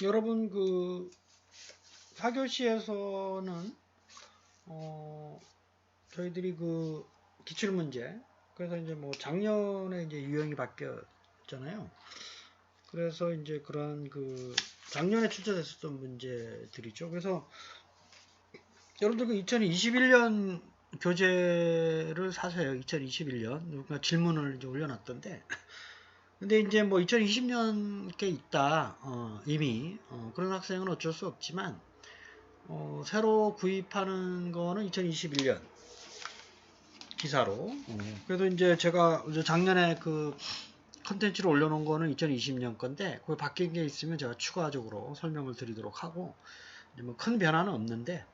여러분 그 4교시에서는 저희들이 그 기출문제, 그래서 이제 뭐 작년에 이제 유형이 바뀌었잖아요. 그래서 이제 그런 그 작년에 출제됐었던 문제들이죠. 그래서 여러분들 그 2021년 교재를 사세요. 2021년 누가 질문을 이제 올려놨던데, 근데 이제 뭐 2020년 게 있다 이미 그런 학생은 어쩔 수 없지만 새로 구입하는 거는 2021년 기사로. 그래서 이제 제가 작년에 그 컨텐츠를 올려놓은 거는 2020년 건데, 그거 바뀐 게 있으면 제가 추가적으로 설명을 드리도록 하고, 뭐 큰 변화는 없는데,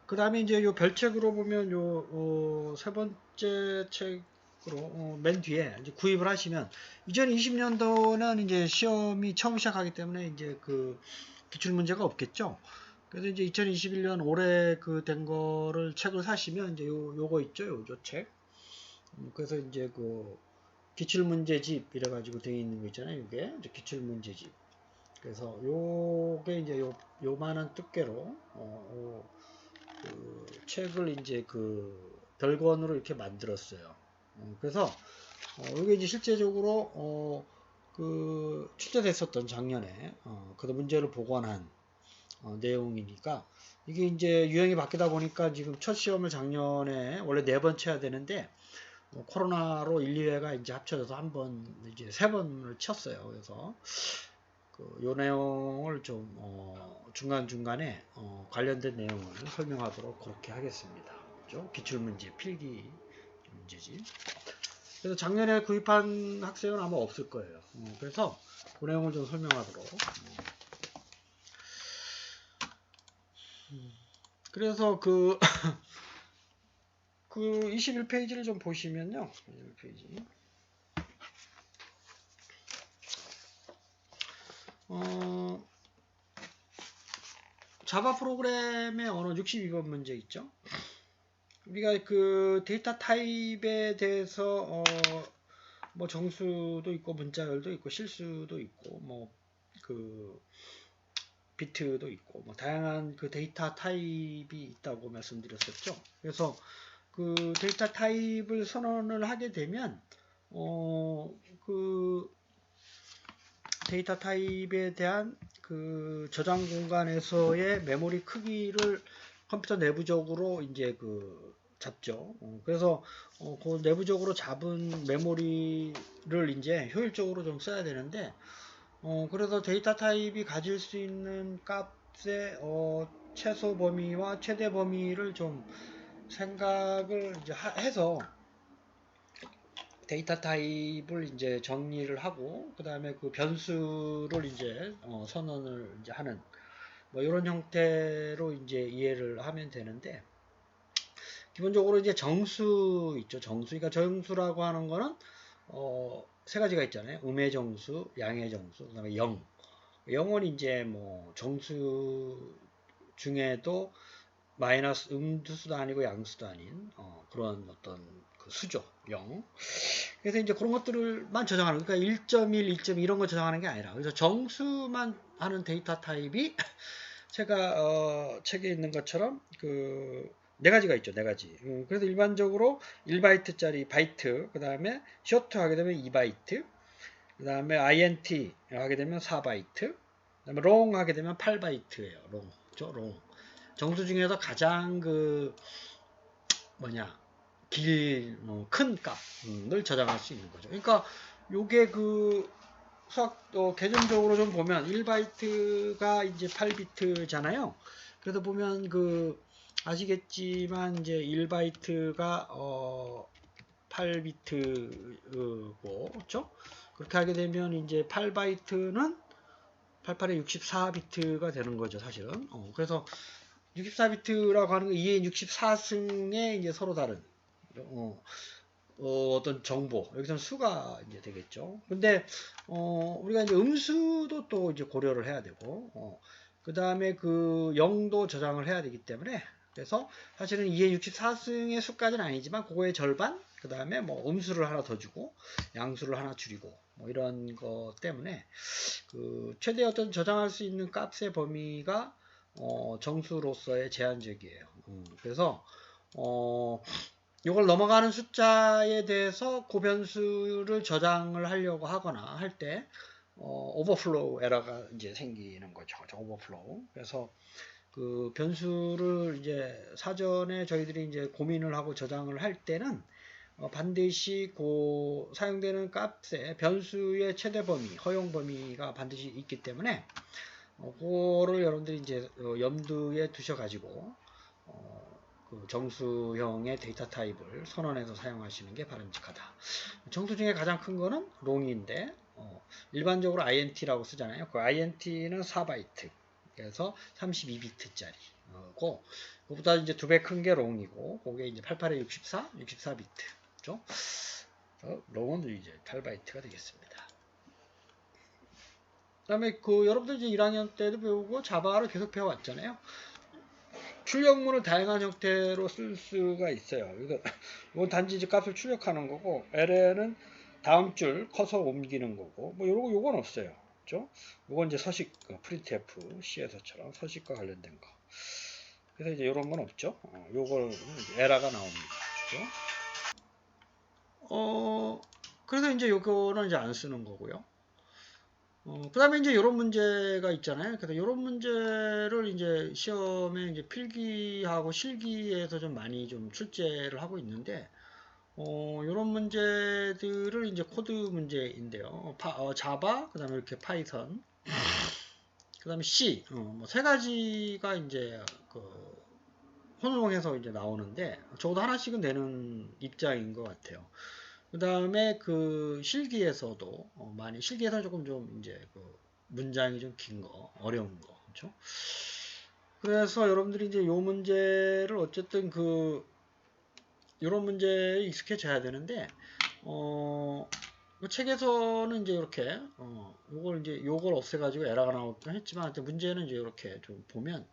그 다음에 이제 요 별책으로 보면 요 세 번째 책으로 맨 뒤에 이제 구입을 하시면 2020년도는 이제 시험이 처음 시작하기 때문에 이제 그 기출 문제가 없겠죠. 그래서 이제 2021년 올해 그 된 거를 책을 사시면 이제 요거 있죠, 요 책. 그래서 이제 그 기출 문제집 이래가지고 되어 있는 거 있잖아요. 이게 이제 기출 문제집. 그래서 요게 이제 요만한 두께로 그 책을 이제 그 별권으로 이렇게 만들었어요. 그래서 이게 이제 실제적으로 그 출제됐었던 작년에 그 문제를 복원한 내용이니까, 이게 이제 유형이 바뀌다 보니까 지금 첫 시험을 작년에 원래 4번 쳐야 되는데 코로나로 1, 2회가 이제 합쳐져서 한 번, 이제 3번을 쳤어요. 그래서 요 내용을 좀 중간중간에 관련된 내용을 설명하도록 그렇게 하겠습니다. 그렇죠? 기출문제, 필기 문제지. 그래서 작년에 구입한 학생은 아마 없을 거예요. 그래서 그 내용을 좀 설명하도록. 그래서 그 21페이지를 좀 보시면요. 21페이지. 자바 프로그램의 언어 62번 문제 있죠. 우리가 그 데이터 타입에 대해서 뭐 정수도 있고 문자열도 있고 실수도 있고 뭐 그 비트도 있고 뭐 다양한 그 데이터 타입이 있다고 말씀드렸었죠. 그래서 그 데이터 타입을 선언을 하게 되면 그 데이터 타입에 대한 그 저장 공간에서의 메모리 크기를 컴퓨터 내부적으로 이제 그 잡죠. 그래서 그 내부적으로 잡은 메모리를 이제 효율적으로 좀 써야 되는데, 그래서 데이터 타입이 가질 수 있는 값의 최소 범위와 최대 범위를 좀 생각을 이제 해서 데이터 타입을 이제 정리를 하고, 그 다음에 그 변수를 이제 선언을 이제 하는 뭐 이런 형태로 이제 이해를 하면 되는데, 기본적으로 이제 정수 있죠. 정수. 그러니까 정수라고 하는 거는 세 가지가 있잖아요. 음의 정수, 양의 정수, 그다음에 0. 0은 이제 뭐 정수 중에도 마이너스 음수도 아니고 양수도 아닌 그런 어떤 그 수죠. 0. 그래서 이제 그런 것들만 저장하는, 그러니까 1.1, 1.2 이런 거 저장하는 게 아니라, 그래서 정수만 하는 데이터 타입이 제가 책에 있는 것처럼 그 네 가지가 있죠. 네 가지. 그래서 일반적으로 1바이트짜리 바이트, 그 다음에 쇼트 하게 되면 2바이트, 그 다음에 int 하게 되면 4바이트, 그 다음에 long 하게 되면 8바이트예요. long. 그렇죠? long. 정수 중에서 가장 그 뭐냐 큰 값을 저장할 수 있는 거죠. 그러니까 요게 그 수학 개념적으로 좀 보면 1바이트가 이제 8비트잖아요. 그래서 보면 그 아시겠지만 이제 1바이트가 8비트고, 그렇죠? 그렇게 하게 되면 이제 8바이트는 88에 64비트가 되는 거죠, 사실은. 그래서 64비트라고 하는 거 2의 64승에 이제 서로 다른 어떤 정보, 여기서는 수가 이제 되겠죠. 근데 우리가 이제 음수도 또 이제 고려를 해야 되고, 그 다음에 그 0도 저장을 해야 되기 때문에, 그래서 사실은 2의 64승의 수까지는 아니지만 그거의 절반, 그 다음에 뭐 음수를 하나 더 주고 양수를 하나 줄이고 뭐 이런 것 때문에 그 최대 어떤 저장할 수 있는 값의 범위가 정수로서의 제한적이에요. 그래서 이걸 넘어가는 숫자에 대해서 고변수를 저장을 하려고 하거나 할 때 오버플로우 에러가 이제 생기는 거죠. 오버플로우. 그래서 그 변수를 이제 사전에 저희들이 이제 고민을 하고 저장을 할 때는 반드시 그 사용되는 값의 변수의 최대 범위, 허용 범위가 반드시 있기 때문에 그거를 여러분들이 이제 염두에 두셔가지고 그 정수형의 데이터 타입을 선언해서 사용하시는 게 바람직하다. 정수 중에 가장 큰 거는 롱인데 일반적으로 int라고 쓰잖아요. 그 int는 4바이트. 그래서 32비트짜리고 그보다 이제 2배 큰 게 롱이고 그게 이제 88에 64, 64비트. 그죠? 롱은 이제 8바이트가 되겠습니다. 그다음에 그 여러분들 이제 1학년 때도 배우고 자바를 계속 배워왔잖아요. 출력문을 다양한 형태로 쓸 수가 있어요. 이건 단지 이제 값을 출력하는 거고, LL은 다음 줄 커서 옮기는 거고, 뭐 요건 없어요. 그죠? 요건 이제 서식, 프린트F, C에서처럼 서식과 관련된 거. 그래서 이제 요런 건 없죠. 요걸 에러가 나옵니다. 그죠? 그래서 이제 요거는 이제 안 쓰는 거고요. 그 다음에 이제 이런 문제가 있잖아요. 그래서 이런 문제를 이제 시험에 이제 필기하고 실기에서 좀 많이 좀 출제를 하고 있는데, 이런 문제들을 이제 코드 문제인데요. 자바, 그 다음에 이렇게 파이썬, 그 다음에 C, 뭐 세 가지가 이제 혼용해서 이제 나오는데, 적어도 하나씩은 되는 입장인 것 같아요. 그 다음에 그 실기에서도 많이 실기에서 조금 좀 이제 그 문장이 좀 긴 거, 어려운 거, 그렇죠? 그래서 여러분들이 이제 요 문제를 어쨌든 그 이런 문제에 익숙해져야 되는데 그 책에서는 이제 이렇게 요걸 없애가지고 에러가 나오긴 했지만 문제는 이제 이렇게 좀 보면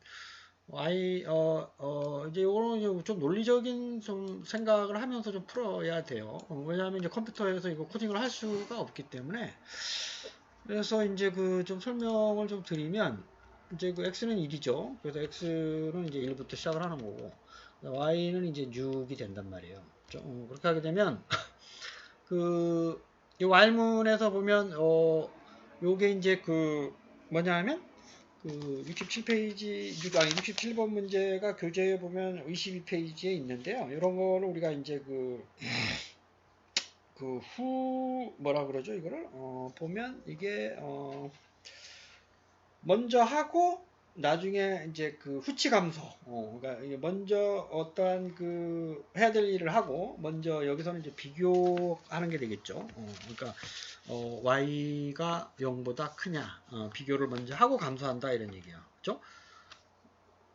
이제 요거는 좀 논리적인 좀 생각을 하면서 좀 풀어야 돼요. 왜냐하면 이제 컴퓨터에서 이거 코딩을 할 수가 없기 때문에. 그래서 이제 그 좀 설명을 좀 드리면, 이제 그 x는 1이죠. 그래서 x는 이제 1부터 시작을 하는 거고, y는 이제 6이 된단 말이에요. 그렇게 하게 되면, 이 while문에서 보면, 요게 이제 뭐냐 하면, 67페이지, 67번 문제가 교재에 보면 22페이지에 있는데요. 이런 거를 우리가 이제 뭐라 그러죠, 이거를? 보면 이게, 먼저 하고, 나중에 이제 후치 감소. 그러니까 먼저 어떠한 해야 될 일을 하고, 먼저 여기서는 이제 비교하는 게 되겠죠. 그러니까, y가 0보다 크냐, 비교를 먼저 하고 감소한다, 이런 얘기예요. 그죠?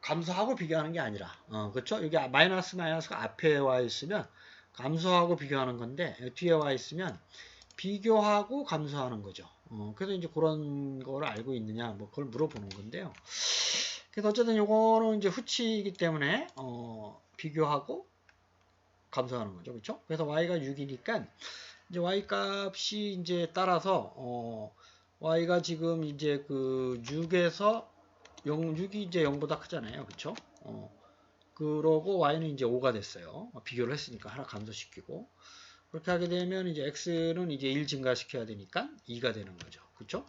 감소하고 비교하는 게 아니라, 그렇죠? 여기 마이너스가 앞에 와 있으면 감소하고 비교하는 건데, 뒤에 와 있으면 비교하고 감소하는 거죠. 그래서 이제 그런 거를 알고 있느냐, 뭐 그걸 물어보는 건데요. 그래서 어쨌든 요거는 이제 후치이기 때문에, 비교하고 감소하는 거죠. 그렇죠? 그래서 y가 6이니까, 이제 y 값이 이제 따라서, y가 지금 이제 6에서 6이 이제 0보다 크잖아요. 그쵸? 그러고 y는 이제 5가 됐어요. 비교를 했으니까 하나 감소시키고. 그렇게 하게 되면 이제 x는 이제 1 증가시켜야 되니까 2가 되는 거죠. 그쵸?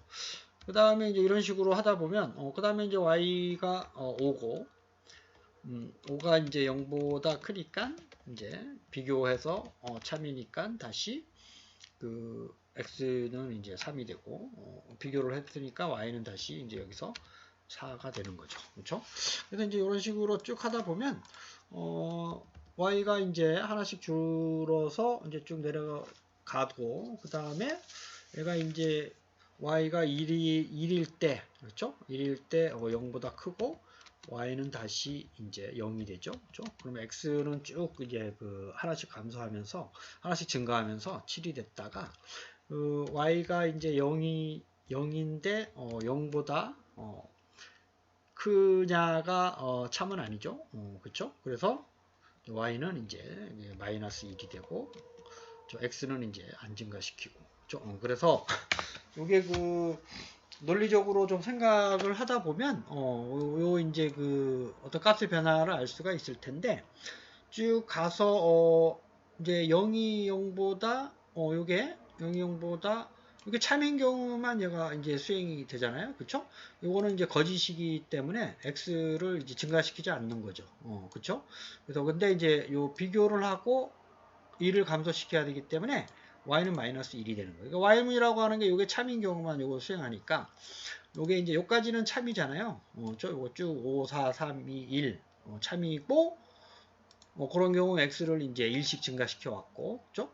그 다음에 이제 이런 식으로 하다 보면, 그 다음에 이제 y가 5고, 5가 이제 0보다 크니까 이제 비교해서 참이니까 다시 x는 이제 3이 되고, 비교를 했으니까 y는 다시 이제 여기서 4가 되는 거죠. 그렇죠? 그래서 이제 이런 식으로 쭉 하다 보면 y가 이제 하나씩 줄어서 이제 쭉 내려가고 그 다음에 얘가 이제 y가 1일 때 그렇죠? 1일 때 0보다 크고 y는 다시 이제 0이 되죠. 그렇죠? 그러면 x는 쭉 이제 하나씩 감소하면서 하나씩 증가하면서 7이 됐다가 y가 이제 0인데 0보다 크냐가 참은 아니죠. 그렇죠? 그래서 y는 이제 마이너스 1이 되고 x는 이제 안 증가시키고 그죠? 그래서 요게 그 논리적으로 좀 생각을 하다 보면 요 이제 그 어떤 값의 변화를 알 수가 있을 텐데 쭉 가서 이제 0이 0보다 요게 0이 0보다 이게 참인 경우만 얘가 이제 수행이 되잖아요. 그쵸? 요거는 이제 거짓이기 때문에 x를 이제 증가시키지 않는 거죠. 그쵸? 그래서 근데 이제 요 비교를 하고 1을 감소시켜야 되기 때문에 y는 마이너스 1이 되는 거예요. 그러니까 y문이라고 하는 게 요게 참인 경우만 요거 수행하니까 요게 이제 요까지는 참이잖아요. 요거 쭉 5, 4, 3, 2, 1 참이고 그런 경우 x를 이제 1씩 증가시켜 왔고, 그죠?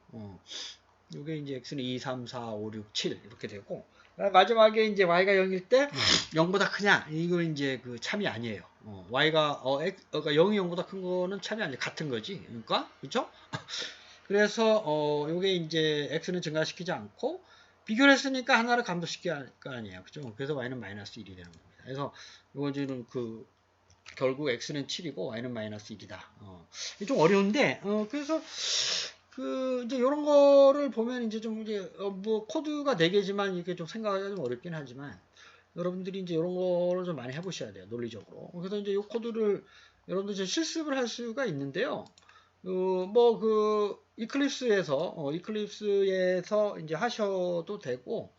요게 이제 x는 2, 3, 4, 5, 6, 7 이렇게 되고 마지막에 이제 y가 0일 때 0보다 크냐? 이거 이제 그 참이 아니에요. y가 그러니까 0이 0보다 큰 거는 참이 아니에요. 같은 거지. 그러니까 그렇죠? 그래서 요게 이제 x는 증가시키지 않고 비교를 했으니까 하나를 감소시켜야 할 거 아니에요. 그죠? 그래서 y는 마이너스 1이 되는 겁니다. 그래서 요거는 그 결국 x는 7이고 y는 마이너스 1이다. 좀 어려운데 그래서 그 이제 이런 거를 보면 이제 좀 이제 뭐 코드가 4개지만 이게 좀 생각하기가 좀 어렵긴 하지만 여러분들이 이제 이런 거를 좀 많이 해보셔야 돼요. 논리적으로. 그래서 이제 이 코드를 여러분들 이제 실습을 할 수가 있는데요. 뭐 그 이클립스에서 이제 하셔도 되고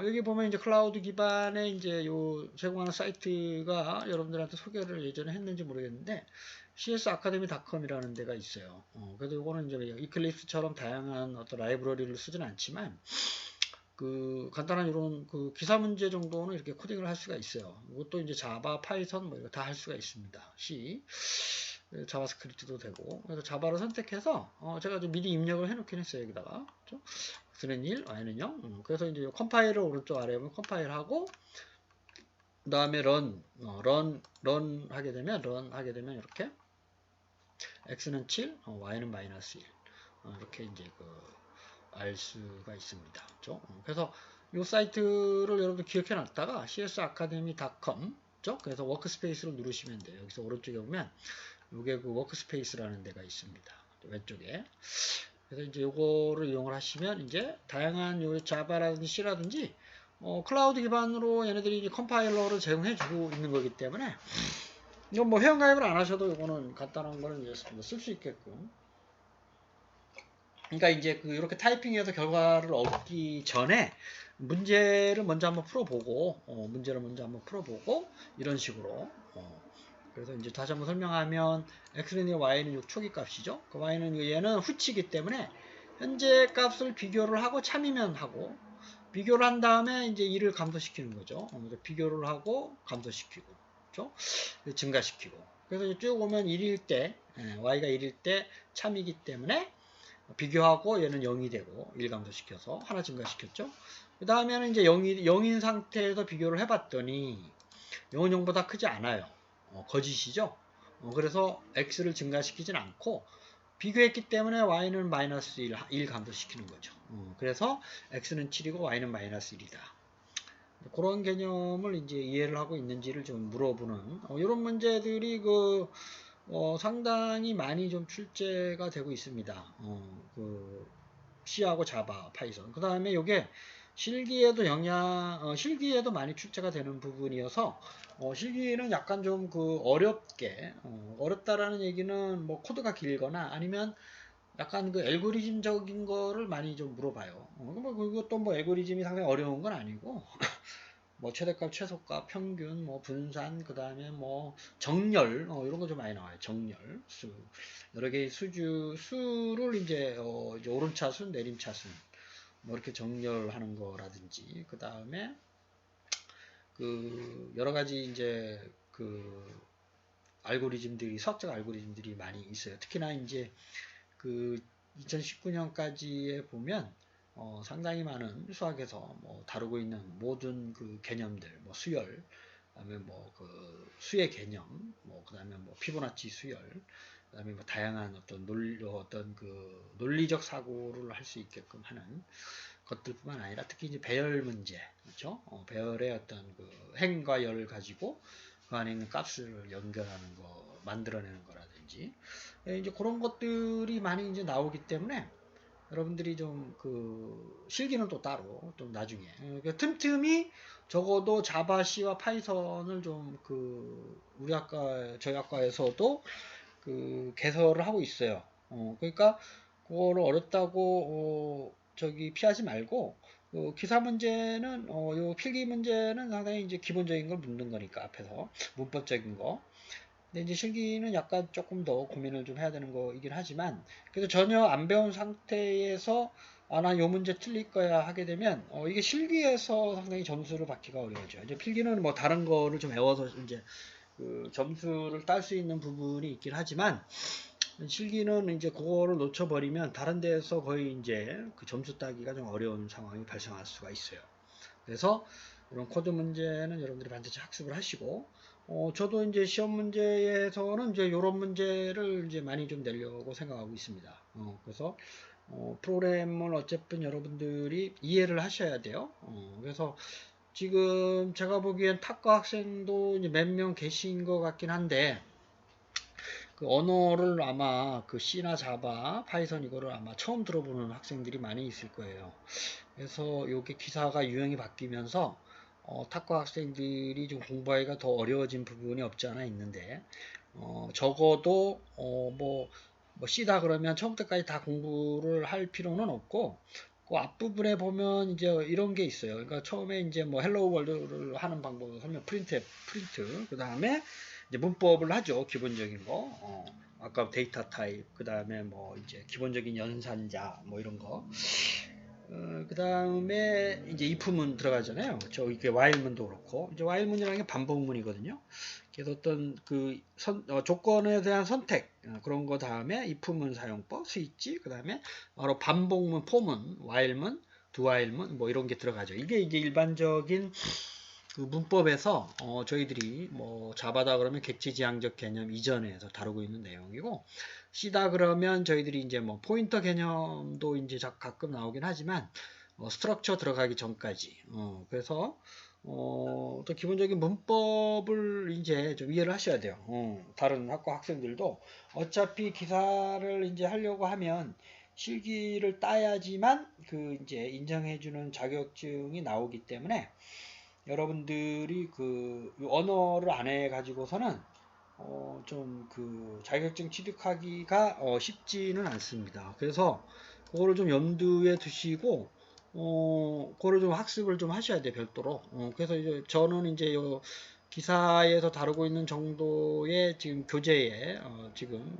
여기 보면 이제 클라우드 기반의 이제 요 제공하는 사이트가 여러분들한테 소개를 예전에 했는지 모르겠는데 csacademy.com이라는 데가 있어요. 그래서 요거는 이제 이클립스처럼 다양한 어떤 라이브러리를 쓰진 않지만 그 간단한 이런 그 기사 문제 정도는 이렇게 코딩을 할 수가 있어요. 이것도 이제 자바, 파이썬 뭐 이거 다 할 수가 있습니다. C 자바스크립트도 되고 그래서 자바를 선택해서 제가 좀 미리 입력을 해놓긴 했어요. 여기다가 그렇죠? x는 1, y는 0 그래서 이제 컴파일을 오른쪽 아래에 보면 컴파일하고 그 다음에 런 하게 되면 이렇게 x는 7, y는 마이너스 1 이렇게 이제 알 수가 있습니다. 그렇죠? 그래서 이 사이트를 여러분들 기억해 놨다가 csacademy.com 그래서 워크스페이스를 누르시면 돼요. 여기서 오른쪽에 보면 이게 그 워크스페이스라는 데가 있습니다. 왼쪽에. 그래서 이제 요거를 이용을 하시면 이제 다양한 요 자바라든지 C라든지 클라우드 기반으로 얘네들이 이제 컴파일러를 제공해 주고 있는 거기 때문에 이건 뭐 회원가입을 안 하셔도 이거는 간단한 거는 이제 쓸 수 있게끔. 그러니까 이제 그 이렇게 타이핑해서 결과를 얻기 전에 문제를 먼저 한번 풀어보고 이런 식으로 그래서 이제 다시 한번 설명하면 x는 y는 6 초기 값이죠. 그 y는 얘는 후치기 때문에 현재 값을 비교를 하고 참이면 하고 비교를 한 다음에 이제 1을 감소시키는 거죠. 비교를 하고 감소시키고 그렇죠? 증가시키고 그래서 이제 쭉 오면 1일 때 y가 1일 때 참이기 때문에 비교하고 얘는 0이 되고 1 감소시켜서 하나 증가시켰죠. 그 다음에는 이제 0인 상태에서 비교를 해봤더니 0은 0보다 크지 않아요. 거짓이죠. 그래서 x를 증가시키진 않고 비교했기 때문에 y는 마이너스 1 감소시키는 거죠. 그래서 x는 7이고 y는 마이너스 1이다. 그런 개념을 이제 이해를 하고 있는지를 좀 물어보는 이런 문제들이 상당히 많이 좀 출제가 되고 있습니다. 그 C하고 자바, 파이썬. 그 다음에 이게 실기에도 많이 출제가 되는 부분이어서 실기는 약간 좀 어렵게 어렵다라는 얘기는 뭐 코드가 길거나 아니면 약간 그 알고리즘적인 거를 많이 좀 물어봐요. 뭐 그것도 뭐 알고리즘이 상당히 어려운 건 아니고 뭐 최대값, 최소값, 평균, 뭐 분산, 그 다음에 뭐 정렬 이런 거 좀 많이 나와요. 정렬, 수 여러 개의 수를 이제 오름차순, 내림차순 뭐 이렇게 정렬하는 거라든지 그 다음에 그 여러 가지 이제 그 알고리즘들이 수학적 알고리즘들이 많이 있어요. 특히나 이제 그 2019년까지에 보면 상당히 많은 수학에서 뭐 다루고 있는 모든 그 개념들, 뭐 수열, 그다음에 뭐 그 수의 개념, 뭐 그다음에 뭐 피보나치 수열, 그다음에 뭐 다양한 어떤 논리적 사고를 할 수 있게끔 하는 것들뿐만 아니라 특히 이제 배열 문제, 그렇죠? 배열의 어떤 그 행과 열을 가지고 그 안에 있는 값을 연결하는 거, 만들어내는 거라든지 이제 그런 것들이 많이 이제 나오기 때문에 여러분들이 좀 그 실기는 또 따로 좀 나중에 그러니까 틈틈이 적어도 자바, C와 파이썬을 좀 그 우리 학과 저희 학과에서도 그 개설을 하고 있어요. 그러니까 그거를 어렵다고 저기 피하지 말고 기사 문제는 요 필기 문제는 상당히 이제 기본적인 걸 묻는 거니까 앞에서 문법적인 거. 근데 이제 실기는 약간 조금 더 고민을 좀 해야 되는 거이긴 하지만 그래서 전혀 안 배운 상태에서 나 요 문제 틀릴 거야 하게 되면 이게 실기에서 상당히 점수를 받기가 어려워져요. 이제 필기는 뭐 다른 거를 좀 외워서 이제 그 점수를 딸 수 있는 부분이 있긴 하지만 실기는 이제 그거를 놓쳐버리면 다른 데서 거의 이제 그 점수 따기가 좀 어려운 상황이 발생할 수가 있어요. 그래서 이런 코드 문제는 여러분들이 반드시 학습을 하시고, 저도 이제 시험 문제에서는 이제 이런 문제를 이제 많이 좀 내려고 생각하고 있습니다. 그래서 프로그램을 어쨌든 여러분들이 이해를 하셔야 돼요. 그래서 지금 제가 보기엔 탁과 학생도 이제 몇 명 계신 것 같긴 한데, 그 언어를 아마 그 C나 자바, 파이썬 이거를 아마 처음 들어보는 학생들이 많이 있을 거예요. 그래서 요게 기사가 유형이 바뀌면서 탁과 학생들이 좀 공부하기가 더 어려워진 부분이 없지 않아 있는데 적어도 뭐 C다 그러면 처음부터까지 다 공부를 할 필요는 없고 그 앞부분에 보면 이제 이런 게 있어요. 그러니까 처음에 이제 뭐 헬로 월드를 하는 방법을 설명 프린트 그 다음에 이제 문법을 하죠. 기본적인 거. 아까 데이터 타입, 그 다음에 뭐 이제 기본적인 연산자, 뭐 이런 거. 그 다음에 이제 if문 들어가잖아요. 저 이게 while문도 그렇고, 이제 while문이라는 게 반복문이거든요. 그래서 어떤 그 조건에 대한 선택, 그런 거 다음에 if문 사용법, 스위치, 그 다음에 바로 반복문, for문, while문, do while문, 뭐 이런 게 들어가죠. 이게 이제 일반적인 그 문법에서 저희들이 뭐 자바다 그러면 객체지향적 개념 이전에서 다루고 있는 내용이고 C다 그러면 저희들이 이제 뭐 포인터 개념도 이제 가끔 나오긴 하지만 스트럭처 들어가기 전까지 그래서 또 기본적인 문법을 이제 좀 이해를 하셔야 돼요. 다른 학과 학생들도 어차피 기사를 이제 하려고 하면 실기를 따야지만 그 이제 인정해주는 자격증이 나오기 때문에 여러분들이 그 언어를 안 해 가지고서는 좀 그 자격증 취득하기가 쉽지는 않습니다. 그래서 그거를 좀 염두에 두시고 그거를 좀 학습을 좀 하셔야 돼요, 별도로. 그래서 이제 저는 이제 요 기사에서 다루고 있는 정도의 지금 교재에 지금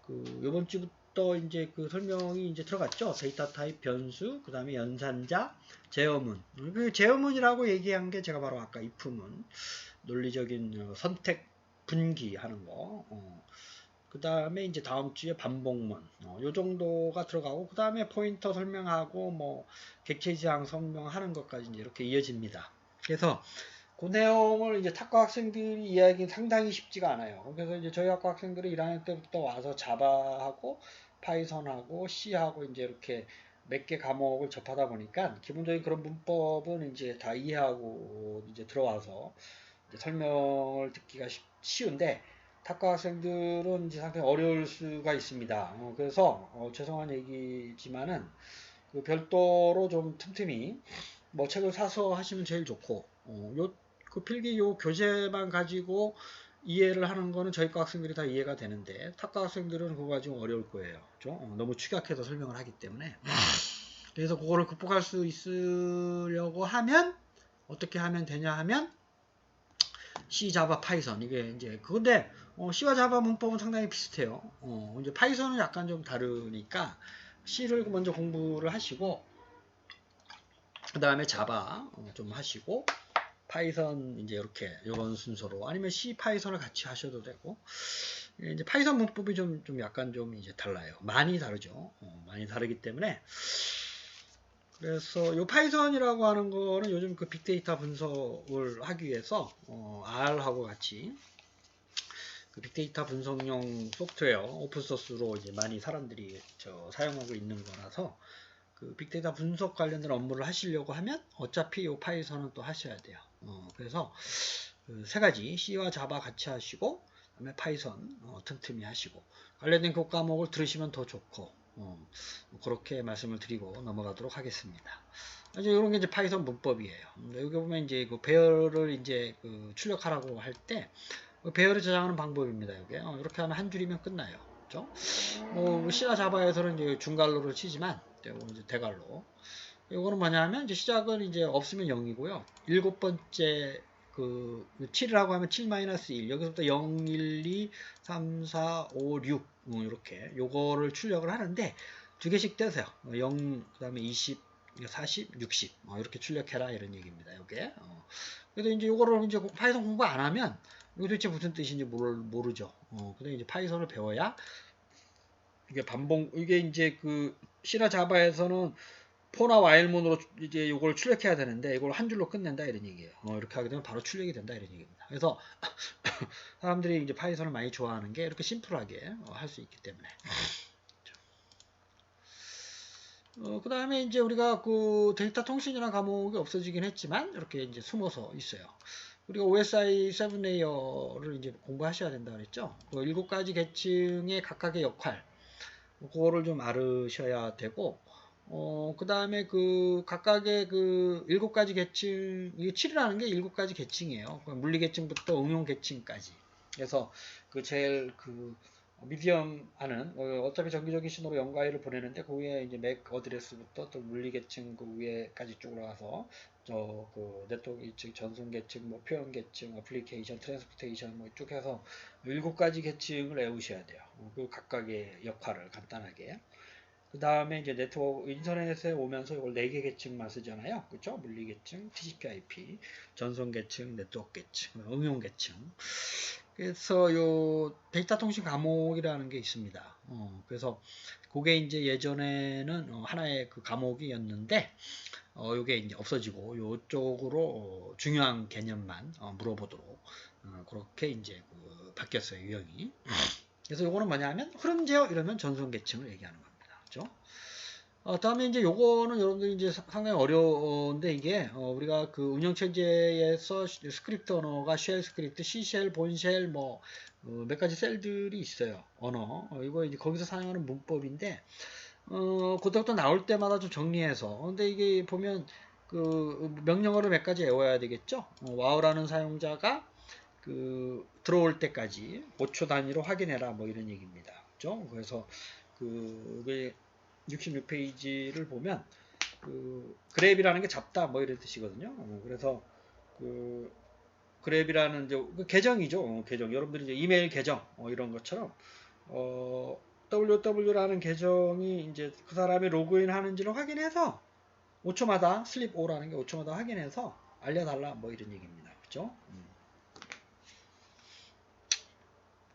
그 요번 주부터 이제 그 설명이 이제 들어갔죠. 데이터 타입 변수, 그 다음에 연산자, 제어문. 그 제어문이라고 얘기한 게 제가 바로 아까 if문, 논리적인 선택 분기하는 거. 그 다음에 이제 다음 주에 반복문. 요 정도가 들어가고, 그 다음에 포인터 설명하고, 뭐, 객체지향 설명하는 것까지 이제 이렇게 이어집니다. 그래서 그 내용을 이제 탁과 학생들이 이해하기는 상당히 쉽지가 않아요. 그래서 이제 저희 학과 학생들이 1학년 때부터 와서 자바하고 파이썬하고 C하고 이제 이렇게 몇 개 과목을 접하다 보니까 기본적인 그런 문법은 이제 다 이해하고 이제 들어와서 이제 설명을 듣기가 쉬운데 탁과 학생들은 이제 상당히 어려울 수가 있습니다. 그래서 죄송한 얘기지만은 그 별도로 좀 틈틈이 뭐 책을 사서 하시면 제일 좋고 그 필기 요 교재만 가지고 이해를 하는 거는 저희과 학생들이 다 이해가 되는데 탁과 학생들은 그거 가지고 어려울 거예요. 너무 축약해서 설명을 하기 때문에 그래서 그거를 극복할 수 있으려고 하면 어떻게 하면 되냐 하면 C, 자바, 파이썬 이게 이제 그건데 C와 자바 문법은 상당히 비슷해요. 이제 파이썬은 약간 좀 다르니까 C를 먼저 공부를 하시고 그 다음에 자바 좀 하시고 파이썬 이제 이렇게 이런 순서로 아니면 C 파이썬을 같이 하셔도 되고 이제 파이썬 문법이 좀 약간 좀 이제 달라요. 많이 다르죠. 많이 다르기 때문에 그래서 이 파이썬이라고 하는 거는 요즘 그 빅데이터 분석을 하기 위해서 R하고 같이 그 빅데이터 분석용 소프트웨어 오픈소스로 이제 많이 사람들이 사용하고 있는 거라서 그 빅데이터 분석 관련된 업무를 하시려고 하면 어차피 이 파이썬은 또 하셔야 돼요. 그래서 그 세 가지 C와 자바 같이 하시고 그다음에 파이썬 틈틈이 하시고 관련된 교과목을 들으시면 더 좋고 그렇게 말씀을 드리고 넘어가도록 하겠습니다. 이제 이런 게 이제 파이썬 문법이에요. 여기 보면 이제 그 배열을 이제 그 출력하라고 할 때 배열을 저장하는 방법입니다. 이게 이렇게 하면 한 줄이면 끝나요. 그렇죠? C나 자바에서는 이제 중갈로를 치지만 이제 대갈로. 이거는 뭐냐면 이제 시작은 이제 없으면 0이고요. 일곱 번째 그 7이라고 하면 7-1 여기서부터 0, 1, 2, 3, 4, 5, 6 이렇게 요거를 출력을 하는데 두 개씩 떼세요. 0 그다음에 20, 40, 60 이렇게 출력해라 이런 얘기입니다. 요게. 그래서 이제 요거를 이제 파이썬 공부 안 하면 이게 도대체 무슨 뜻인지 모르죠. 근데 이제 파이썬을 배워야 이게 이게 이제 그 C나 자바에서는 포나 와일문으로 이제 이걸 출력해야 되는데 이걸 한 줄로 끝낸다 이런 얘기예요. 이렇게 하게 되면 바로 출력이 된다 이런 얘기입니다. 그래서 사람들이 이제 파이썬을 많이 좋아하는 게 이렇게 심플하게 할 수 있기 때문에. 그 다음에 이제 우리가 그 데이터 통신이라는 과목이 없어지긴 했지만 이렇게 이제 숨어서 있어요. 우리가 OSI 7레이어를 이제 공부하셔야 된다 그랬죠. 그 7가지 계층의 각각의 역할 그거를 좀 알으셔야 되고 그 다음에 그 각각의 그 7가지 계층, 이게 7이라는 게 7가지 계층이에요. 물리 계층부터 응용 계층까지. 그래서 그 제일 그 미디엄 하는 어차피 정기적인 신호로 연가위를 보내는데 그 위에 이제 맥 어드레스부터 또 물리 계층 그 위에까지 쭉 올라가서 저 그 네트워크 계층, 전송 계층, 뭐 표현 계층, 어플리케이션, 트랜스포테이션 뭐 쭉 해서 7가지 계층을 외우셔야 돼요. 그 각각의 역할을 간단하게. 그 다음에 이제 네트워크 인터넷에 오면서 이걸 4개 계층만 쓰잖아요. 그렇죠? 물리 계층, TCP/IP, 전송 계층, 네트워크 계층, 응용 계층. 그래서 요 데이터 통신 과목이라는 게 있습니다. 그래서 그게 이제 예전에는 하나의 그 과목이었는데 요게 이제 없어지고 요쪽으로 중요한 개념만 물어보도록 그렇게 이제 그 바뀌었어요, 유형이. 그래서 요거는 뭐냐면 흐름 제어 이러면 전송 계층을 얘기하는 겁니다. 그렇죠? 다음에 이제 요거는 여러분들이 이제 상당히 어려운데 이게 우리가 그 운영체제에서 스크립트 언어가 쉘 스크립트, C쉘, 본쉘 뭐 몇 가지 셀들이 있어요. 언어. 이거 이제 거기서 사용하는 문법인데 그때부터 나올 때마다 좀 정리해서 근데 이게 보면 그 명령어를 몇 가지 외워야 되겠죠. 와우라는 사용자가 그 들어올 때까지 5초 단위로 확인해라 뭐 이런 얘기입니다. 그죠? 그래서 그게 66페이지를 보면 그 그랩이라는 게 잡다 뭐 이런 뜻이거든요. 그래서 그 그랩이라는 이제 그 계정이죠. 계정. 여러분들이 이제 이메일 계정 이런 것처럼 WW라는 계정이 이제 그 사람이 로그인 하는지를 확인해서 5초마다 슬립 오라는 게 5초마다 확인해서 알려달라 뭐 이런 얘기입니다. 그죠?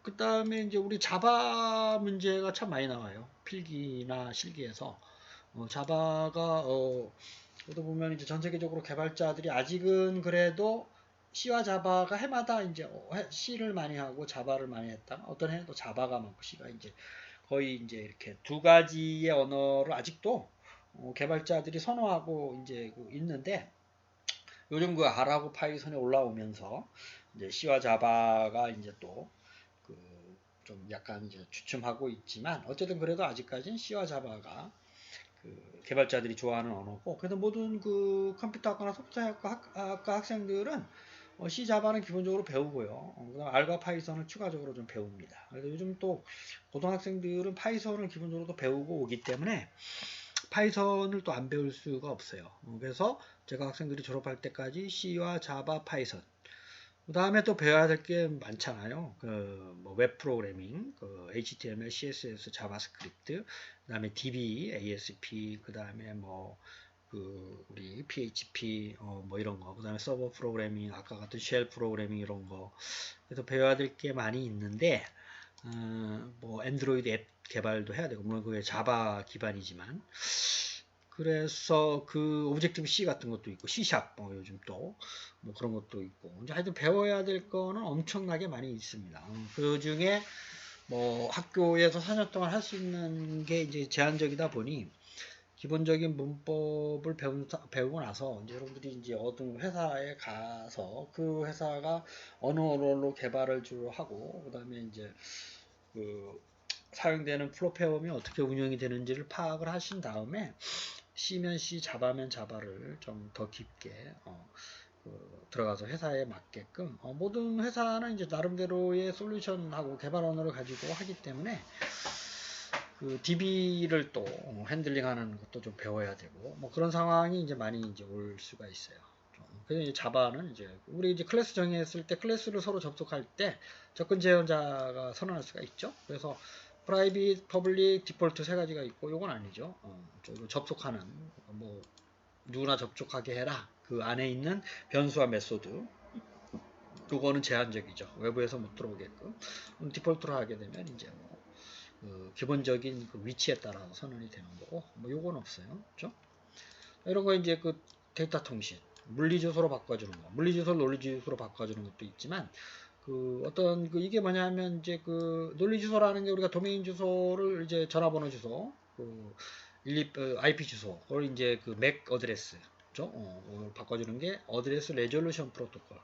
그 다음에 이제 우리 자바 문제가 참 많이 나와요. 필기나 실기에서. 자바가, 그러다 보면 이제 전 세계적으로 개발자들이 아직은 그래도 C와 자바가 해마다 이제 C를 많이 하고 자바를 많이 했다가 어떤 해는 또 자바가 많고 C가 이제 거의 이제 이렇게 두 가지의 언어를 아직도 개발자들이 선호하고 이제 있는데 요즘 그 R하고 파이썬에 올라오면서 이제 C와 자바가 이제 또 좀 약간 이제 주춤하고 있지만 어쨌든 그래도 아직까지는 C와 자바가 그 개발자들이 좋아하는 언어고 그래도 모든 그 컴퓨터학과나 소프트웨어학과 학생들은 C 자바는 기본적으로 배우고요. 그다음 R과 파이썬을 추가적으로 좀 배웁니다. 그래서 요즘 또 고등학생들은 파이썬을 기본적으로 배우고 오기 때문에 파이썬을 또 안 배울 수가 없어요. 그래서 제가 학생들이 졸업할 때까지 C와 자바, 파이썬 그 다음에 또 배워야 될 게 많잖아요. 뭐 웹 프로그래밍, HTML, CSS, 자바스크립트, 그 다음에 DB, ASP, 그 다음에 뭐, 우리 PHP, 뭐 이런 거, 그 다음에 서버 프로그래밍, 아까 같은 쉘 프로그래밍 이런 거. 그래서 배워야 될 게 많이 있는데, 뭐, 안드로이드 앱 개발도 해야 되고, 물론 그게 자바 기반이지만, 그래서 그 오브젝티브 C 같은 것도 있고 C샵 요즘 또 뭐 그런 것도 있고 이제 하여튼 배워야 될 거는 엄청나게 많이 있습니다. 그 중에 뭐 학교에서 4년 동안 할 수 있는 게 이제 제한적이다 보니 기본적인 문법을 배우고 나서 이제 여러분들이 이제 어떤 회사에 가서 그 회사가 어느 언어로 개발을 주로 하고 그다음에 이제 그 사용되는 플랫폼이 어떻게 운영이 되는지를 파악을 하신 다음에 C면 C, 자바면 자바를 좀 더 깊게 들어가서 회사에 맞게끔 모든 회사는 이제 나름대로의 솔루션하고 개발 언어를 가지고 하기 때문에 그 DB를 또 핸들링하는 것도 좀 배워야 되고 뭐 그런 상황이 이제 많이 이제 올 수가 있어요. 그래서 이제 자바는 이제 우리 이제 클래스 정의했을 때 클래스를 서로 접속할 때 접근 제한자가 선언할 수가 있죠. 그래서 프라이빗, 퍼블릭, 디폴트 세 가지가 있고 요건 아니죠. 접속하는 뭐 누구나 접촉하게 해라. 그 안에 있는 변수와 메소드 그거는 제한적이죠. 외부에서 못 들어오게끔 디폴트로 하게 되면 이제 뭐 기본적인 그 위치에 따라서 선언이 되는 거고 뭐 요건 없어요. 그렇죠? 이런 거 이제 그 데이터 통신 물리주소로 바꿔주는 거 물리주소를 논리주소로 바꿔주는 것도 있지만 그 어떤 그 이게 뭐냐면 이제 그 논리주소라는 게 우리가 도메인 주소를 이제 전화번호 주소 그 IP 주소 그걸 이제 그 맥 어드레스 바꿔주는 게 어드레스 레졸루션 프로토콜.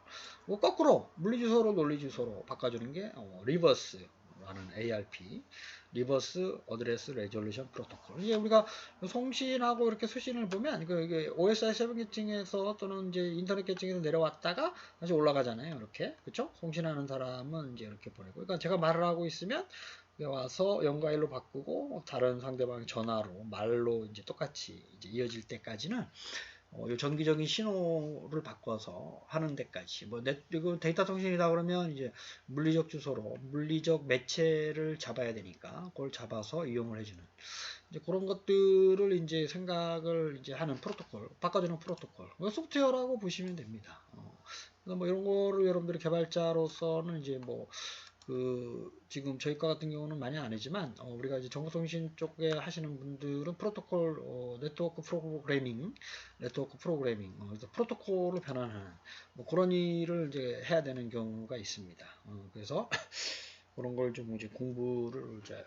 뭐 거꾸로 물리주소로 논리주소로 바꿔주는 게 리버스라는 ARP, 리버스 어드레스 레졸루션 프로토콜. 이게 우리가 송신하고 이렇게 수신을 보면 이게 OSI 7 계층에서 또는 이제 인터넷 계층에서 내려왔다가 다시 올라가잖아요. 이렇게 그렇죠? 송신하는 사람은 이제 이렇게 보내고. 그러니까 제가 말을 하고 있으면 와서 0과 1로 바꾸고 다른 상대방 전화로 말로 이제 똑같이 이제 이어질 때까지는 요 정기적인 신호를 바꿔서 하는 데까지 이거 데이터 통신이다 그러면 이제 물리적 주소로 물리적 매체를 잡아야 되니까 그걸 잡아서 이용을 해주는 이제 그런 것들을 이제 생각을 이제 하는 프로토콜 바꿔주는 프로토콜 소프트웨어라고 보시면 됩니다. 그래서 뭐 이런 거를 여러분들이 개발자로서는 이제 뭐 지금 저희과 같은 경우는 많이 아니지만 우리가 이제 정보통신 쪽에 하시는 분들은 프로토콜 네트워크 프로그래밍 그래서 프로토콜을 변환하는 뭐 그런 일을 이제 해야 되는 경우가 있습니다. 그래서 그런 걸 좀 이제 공부를 이제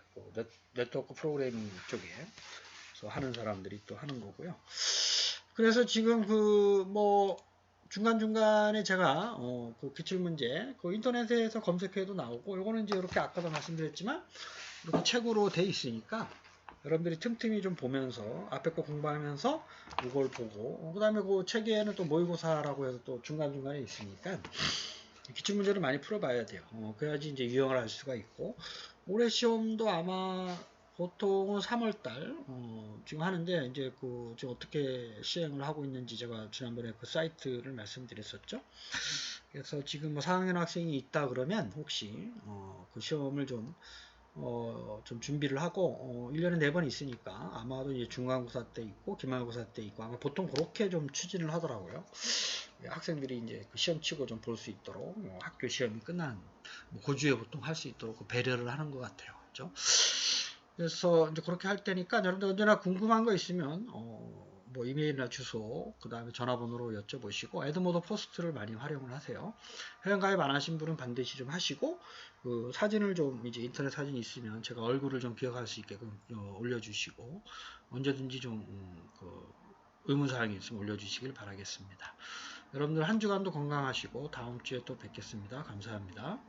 네트워크 프로그래밍 쪽에 하는 사람들이 또 하는 거고요. 그래서 지금 뭐 중간중간에 제가 그 기출문제 그 인터넷에서 검색해도 나오고 요거는 이제 이렇게 아까도 말씀드렸지만 이렇게 책으로 돼 있으니까 여러분들이 틈틈이 좀 보면서 앞에 거 공부하면서 이걸 보고 그 다음에 그 책에는 또 모의고사라고 해서 또 중간중간에 있으니까 기출문제를 많이 풀어봐야 돼요. 그래야지 이제 유형을 알 수가 있고 올해 시험도 아마 보통은 3월달 지금 하는데 이제 지금 어떻게 시행을 하고 있는지 제가 지난번에 그 사이트를 말씀드렸었죠. 그래서 지금 뭐 4학년 학생이 있다 그러면 혹시 그 시험을 좀 준비를 하고 1년에 4번 있으니까 아마도 이제 중간고사 때 있고 기말고사 때 있고 아마 보통 그렇게 좀 추진을 하더라고요. 학생들이 이제 그 시험 치고 좀 볼 수 있도록 학교 시험이 끝난 그 주에 보통 할 수 있도록 그 배려를 하는 것 같아요. 그렇죠? 그래서 이제 그렇게 할 테니까 여러분들 언제나 궁금한 거 있으면 뭐 이메일이나 주소 그 다음에 전화번호로 여쭤보시고 에드모더 포스트를 많이 활용을 하세요. 회원가입 안 하신 분은 반드시 좀 하시고 그 사진을 좀 이제 인터넷 사진이 있으면 제가 얼굴을 좀 기억할 수 있게끔 올려주시고 언제든지 좀 의문사항이 있으면 올려주시길 바라겠습니다. 여러분들 한 주간도 건강하시고 다음 주에 또 뵙겠습니다. 감사합니다.